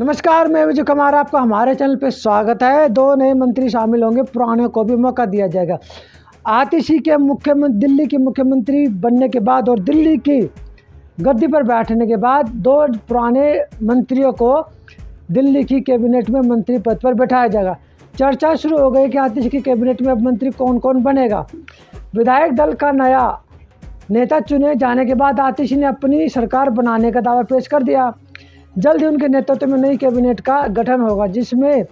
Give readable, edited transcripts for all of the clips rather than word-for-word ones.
नमस्कार, मैं विजय कुमार, आपका हमारे चैनल पे स्वागत है। 2 नए मंत्री शामिल होंगे, पुराने को भी मौका दिया जाएगा। आतिशी के दिल्ली के मुख्यमंत्री बनने के बाद और दिल्ली की गद्दी पर बैठने के बाद 2 पुराने मंत्रियों को दिल्ली की कैबिनेट में मंत्री पद पर बैठाया जाएगा। चर्चा शुरू हो गई कि आतिशी की कैबिनेट में अब मंत्री कौन कौन बनेगा। विधायक दल का नया नेता चुने जाने के बाद आतिशी ने अपनी सरकार बनाने का दावा पेश कर दिया। जल्द ही उनके नेतृत्व में नई कैबिनेट का गठन होगा, जिसमें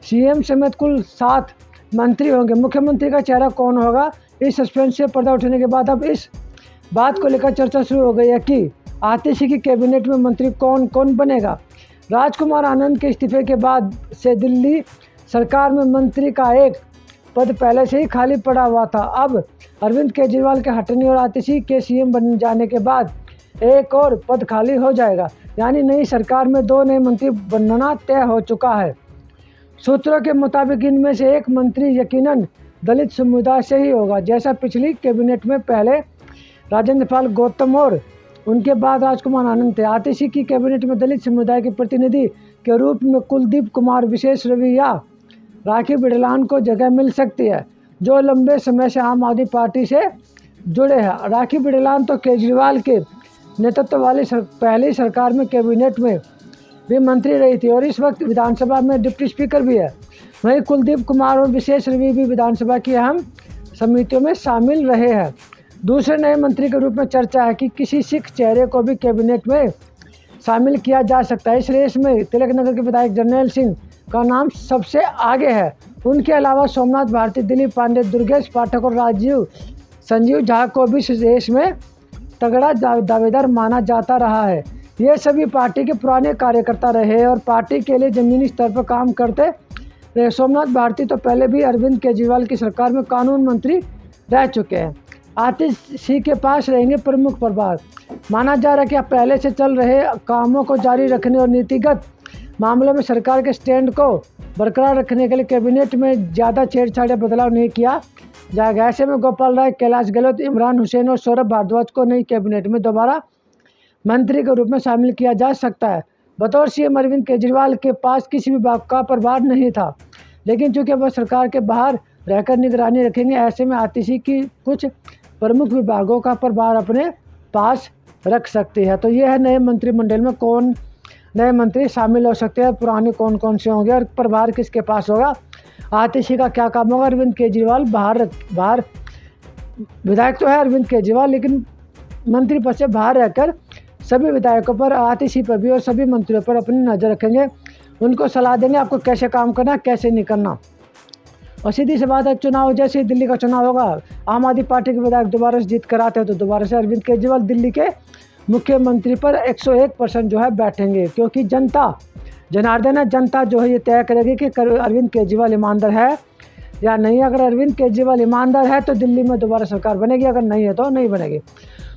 सीएम समेत कुल 7 मंत्री होंगे। मुख्यमंत्री का चेहरा कौन होगा, इस सस्पेंस से पर्दा उठने के बाद अब इस बात को लेकर चर्चा शुरू हो गई है कि आतिशी की कैबिनेट में मंत्री कौन कौन बनेगा। राजकुमार आनंद के इस्तीफे के बाद से दिल्ली सरकार में मंत्री का एक पद पहले से ही खाली पड़ा हुआ था। अब अरविंद केजरीवाल के हटने और आतिशी के सीएम बन जाने के बाद एक और पद खाली हो जाएगा, यानी नई सरकार में 2 नए मंत्री बनना तय हो चुका है। सूत्रों के मुताबिक इनमें से एक मंत्री यकीनन दलित समुदाय से ही होगा, जैसा पिछली कैबिनेट में पहले राजेंद्र पाल गौतम और उनके बाद राजकुमार आनंद थे। आतिशी की कैबिनेट में दलित समुदाय के प्रतिनिधि के रूप में कुलदीप कुमार, विशेष रवि या राखी बिड़लान को जगह मिल सकती है, जो लंबे समय से आम आदमी पार्टी से जुड़े हैं। राखी बिड़लान तो केजरीवाल के नेतृत्व वाली पहली सरकार में कैबिनेट में भी मंत्री रही थी और इस वक्त विधानसभा में डिप्टी स्पीकर भी है। वहीं कुलदीप कुमार और विशेष रवि भी विधानसभा की अहम समितियों में शामिल रहे हैं। दूसरे नए मंत्री के रूप में चर्चा है कि किसी सिख चेहरे को भी कैबिनेट में शामिल किया जा सकता है। इस रेस में तिलक नगर के विधायक जर्नैल सिंह का नाम सबसे आगे है। उनके अलावा सोमनाथ भारती, दिलीप पांडे, दुर्गेश पाठक और संजीव झा को भी इस रेस में तगड़ा दावेदार माना जाता रहा है। ये सभी पार्टी के पुराने कार्यकर्ता रहे और पार्टी के लिए जमीनी स्तर पर काम करते रहे। सोमनाथ भारती तो पहले भी अरविंद केजरीवाल की सरकार में कानून मंत्री रह चुके हैं। आतिशी के पास रहेंगे प्रमुख प्रभार। माना जा रहा है कि अब पहले से चल रहे कामों को जारी रखने और नीतिगत मामलों में सरकार के स्टैंड को बरकरार रखने के लिए कैबिनेट में ज़्यादा छेड़छाड़ या बदलाव नहीं किया जाएगा। ऐसे में गोपाल राय, कैलाश गहलोत, इमरान हुसैन और सौरभ भारद्वाज को नई कैबिनेट में दोबारा मंत्री के रूप में शामिल किया जा सकता है। बतौर सीएम अरविंद केजरीवाल के पास किसी विभाग का प्रभार नहीं था, लेकिन चूंकि वह सरकार के बाहर रहकर निगरानी रखेंगे, ऐसे में आतिशी की कुछ प्रमुख विभागों का प्रभार अपने पास रख सकती है। तो ये है नए मंत्रिमंडल में कौन नए मंत्री शामिल हो सकते हैं, पुराने कौन कौन से होंगे और प्रभार किसके पास होगा, आतिशी का क्या काम होगा। अरविंद केजरीवाल बाहर विधायक तो है अरविंद केजरीवाल, लेकिन मंत्री पद से बाहर रहकर सभी विधायकों पर, आतिशी पर भी और सभी मंत्रियों पर अपनी नज़र रखेंगे। उनको सलाह देंगे आपको कैसे काम करना, कैसे नहीं करना। और सीधी सी बात है, चुनाव जैसे ही दिल्ली का चुनाव होगा, आम आदमी पार्टी के विधायक दोबारा से जीत कर आते हैं तो दोबारा से अरविंद केजरीवाल दिल्ली के मुख्यमंत्री पर 101% जो है बैठेंगे, क्योंकि जनता जो है ये तय करेगी कि अरविंद केजरीवाल ईमानदार है या नहीं। अगर अरविंद केजरीवाल ईमानदार है तो दिल्ली में दोबारा सरकार बनेगी, अगर नहीं है तो नहीं बनेगी।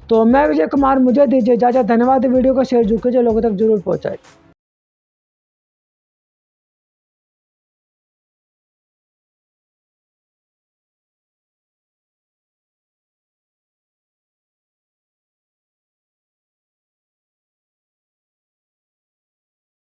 तो मैं विजय कुमार, मुझे दीजिए इजाज़त। धन्यवाद। वीडियो को शेयर जो लोगों तक जरूर पहुँचाए।